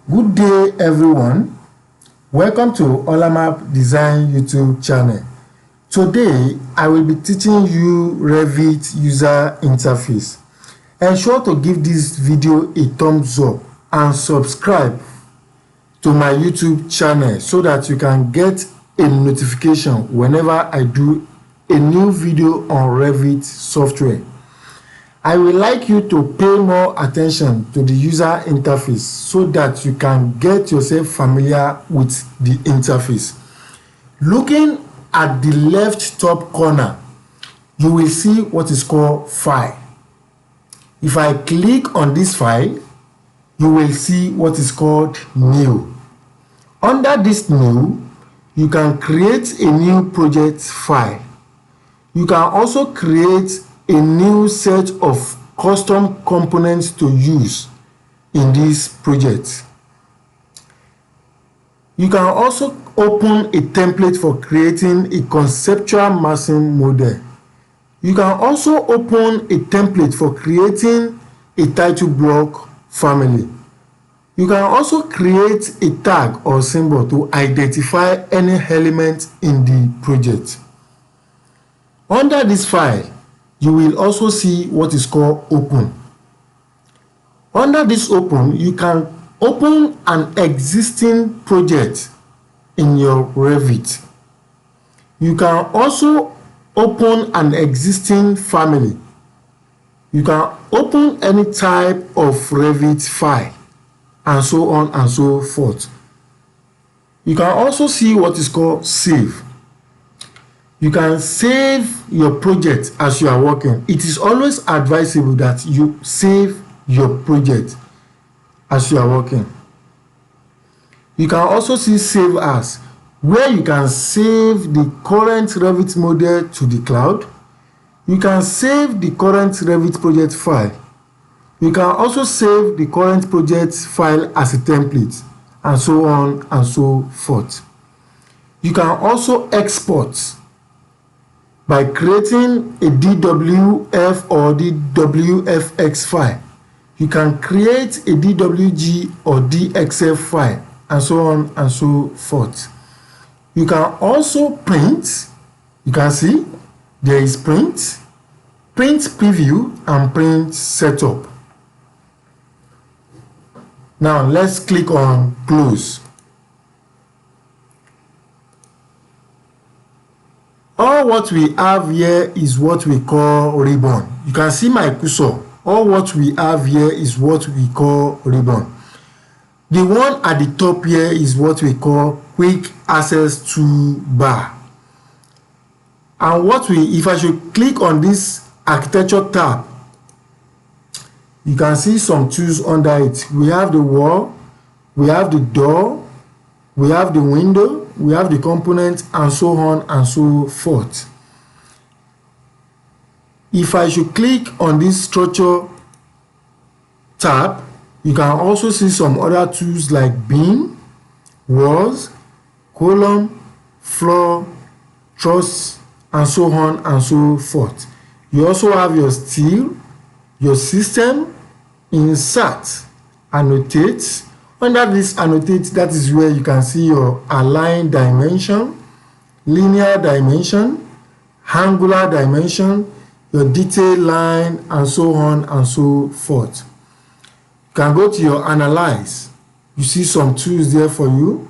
Good day everyone, welcome to Olamap Design YouTube channel. Today I will be teaching you Revit user interface. Ensure to give this video a thumbs up and subscribe to my YouTube channel so that you can get a notification whenever I do a new video on Revit software. I would like you to pay more attention to the user interface so that you can get yourself familiar with the interface. Looking at the left top corner, you will see what is called File. If I click on this file, you will see what is called New. Under this New, you can create a new project file. You can also create a new set of custom components to use in this project. You can also open a template for creating a conceptual massing model. You can also open a template for creating a title block family. You can also create a tag or symbol to identify any element in the project. Under this file, you will also see what is called Open. Under this Open, you can open an existing project in your Revit. You can also open an existing family. You can open any type of Revit file, and so on and so forth. You can also see what is called Save. You can save your project as you are working. It is always advisable that you save your project as you are working. You can also see Save As, where you can save the current Revit model to the cloud. You can save the current Revit project file. You can also save the current project file as a template, and so on and so forth. You can also export by creating a DWF or DWFX file. You can create a DWG or DXF file, and so on and so forth. You can also print. You can see there is print, print preview, and print setup. Now let's click on Close. All what we have here is what we call ribbon. You can see my cursor. All what we have here is what we call ribbon. The one at the top here is what we call Quick Access Toolbar. And if I should click on this Architecture tab, you can see some tools under it. We have the wall, we have the door, we have the window, we have the component, and so on and so forth. If I should click on this structure tab, you can also see some other tools like beam, walls, column, floor, truss, and so on and so forth. You also have your steel, your system, insert, annotate. Under this annotate, that is where you can see your align dimension, linear dimension, angular dimension, your detail line, and so on and so forth. You can go to your analyze. You see some tools there for you.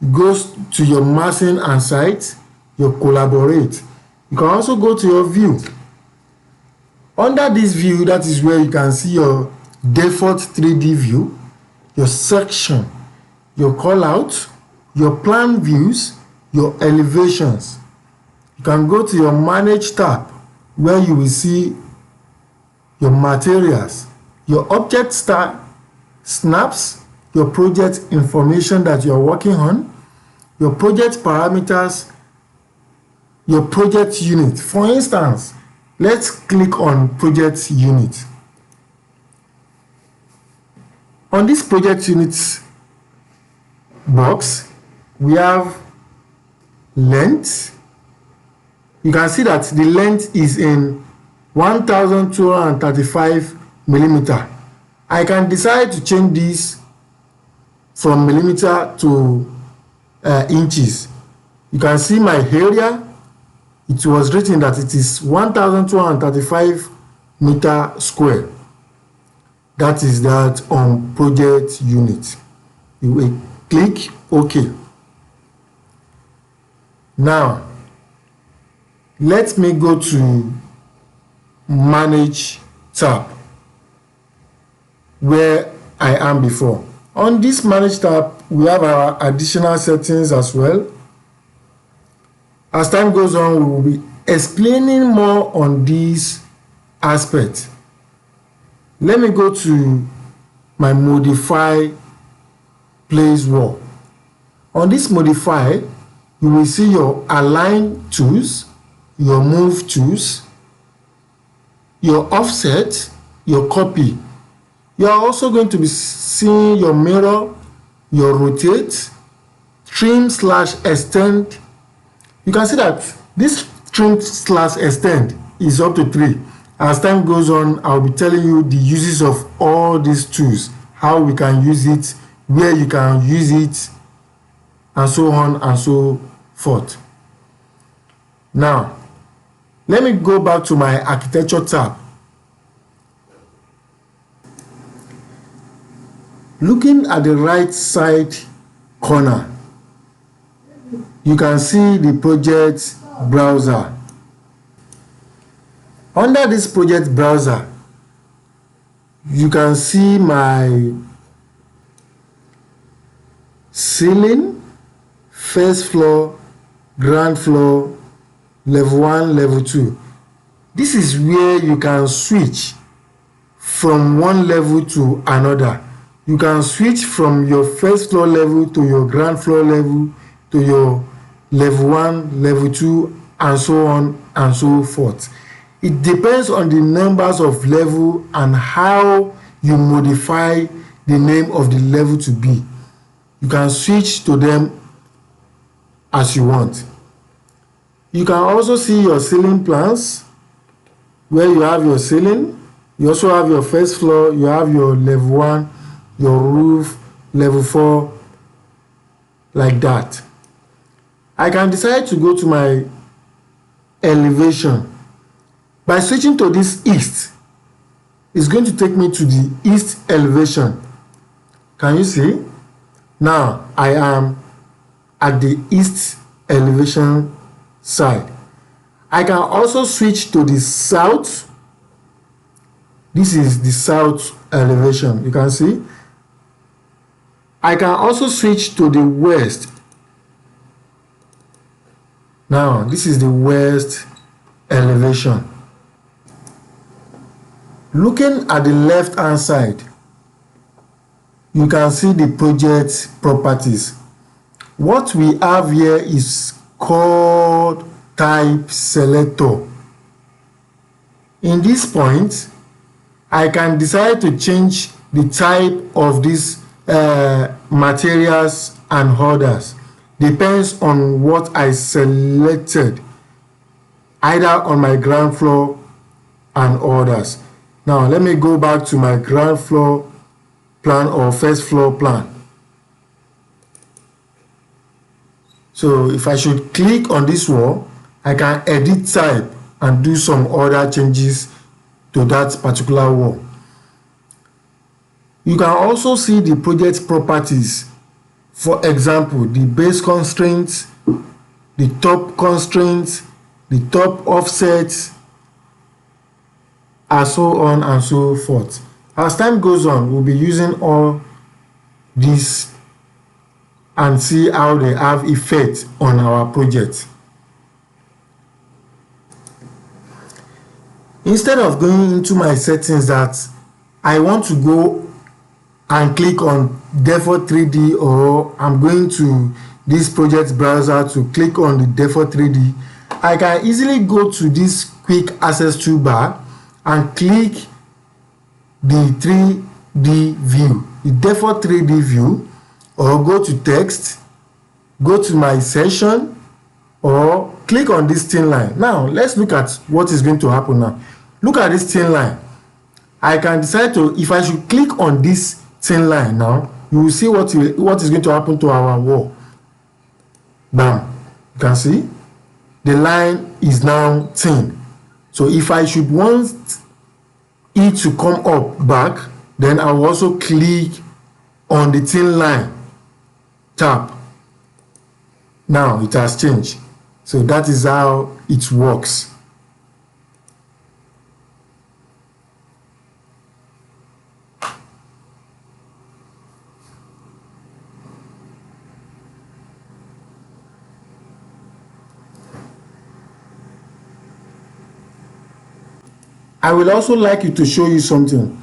It goes to your massing and site, your collaborate. You can also go to your view. Under this view, that is where you can see your default 3D view, your section, your callout, your plan views, your elevations. You can go to your manage tab, where you will see your materials, your object style, snaps, your project information that you are working on, your project parameters, your project unit. For instance, let's click on project unit. On this project unit box, we have length. You can see that the length is in 1235 millimeter. I can decide to change this from millimeter to inches. You can see my area. It was written that it is 1235 meter square. That is that on project unit. You will click OK. Now, let me go to Manage tab where I am before. On this Manage tab, we have our additional settings as well. As time goes on, we will be explaining more on this aspect. Let me go to my Modify Place Wall. On this Modify, you will see your Align tools, your Move tools, your Offset, your Copy. You are also going to be seeing your Mirror, your Rotate, Trim/Extend. You can see that this Trim/Extend is up to 3. As time goes on, I'll be telling you the uses of all these tools, how we can use it, where you can use it, and so on and so forth. Now, let me go back to my Architecture tab. Looking at the right side corner, you can see the project browser. Under this project browser, you can see my ceiling, first floor, ground floor, level 1, level 2. This is where you can switch from one level to another. You can switch from your first floor level to your ground floor level to your level 1, level 2, and so on and so forth. It depends on the numbers of level and how you modify the name of the level to be. You can switch to them as you want. You can also see your ceiling plans where you have your ceiling. You also have your first floor, you have your level 1, your roof, level 4, like that. I can decide to go to my elevation. By switching to this east, it's going to take me to the east elevation. Can you see? Now I am at the east elevation side. I can also switch to the south. This is the south elevation. You can see. I can also switch to the west. Now this is the west elevation. Looking at the left hand side, you can see the project properties. What we have here is called type selector. In this point, I can decide to change the type of these materials and orders. Depends on what I selected, either on my ground floor and orders. Now let me go back to my ground floor plan or first floor plan. So if I should click on this wall, I can edit type and do some other changes to that particular wall. You can also see the project properties. For example, the base constraints, the top constraints, the top offsets, and so on and so forth. As time goes on, we'll be using all these and see how they have effect on our project. Instead of going into my settings that I want to go and click on default 3D, or I'm going to this project browser to click on the default 3D, I can easily go to this quick access toolbar and click the 3D view, the default 3D view, or go to text, go to my session, or click on this thin line. Now let's look at what is going to happen now. Look at this thin line. I can decide to, if I should click on this thin line now, you will see what is going to happen to our wall. Bam, you can see the line is now thin. So if I should want it to come up back, then I will also click on the thin line, tap. Now it has changed. So that is how it works. I will also like you to show you something,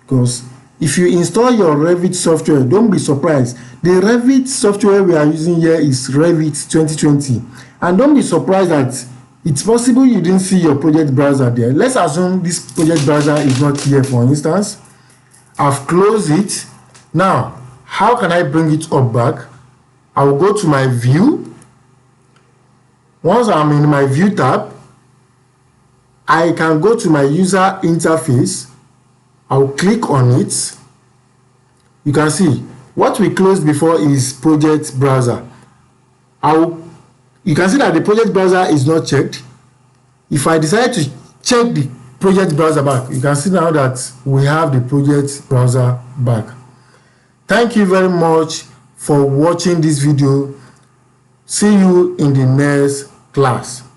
because if you install your Revit software, don't be surprised. The Revit software we are using here is Revit 2020, and don't be surprised that it's possible you didn't see your project browser there. Let's assume this project browser is not here, for instance. I've closed it. Now, how can I bring it up back? I will go to my view. Once I'm in my view tab, I can go to my user interface. I'll click on it. You can see what we closed before is project browser. You can see that the project browser is not checked. If I decide to check the project browser back, you can see now that we have the project browser back. Thank you very much for watching this video. See you in the next class.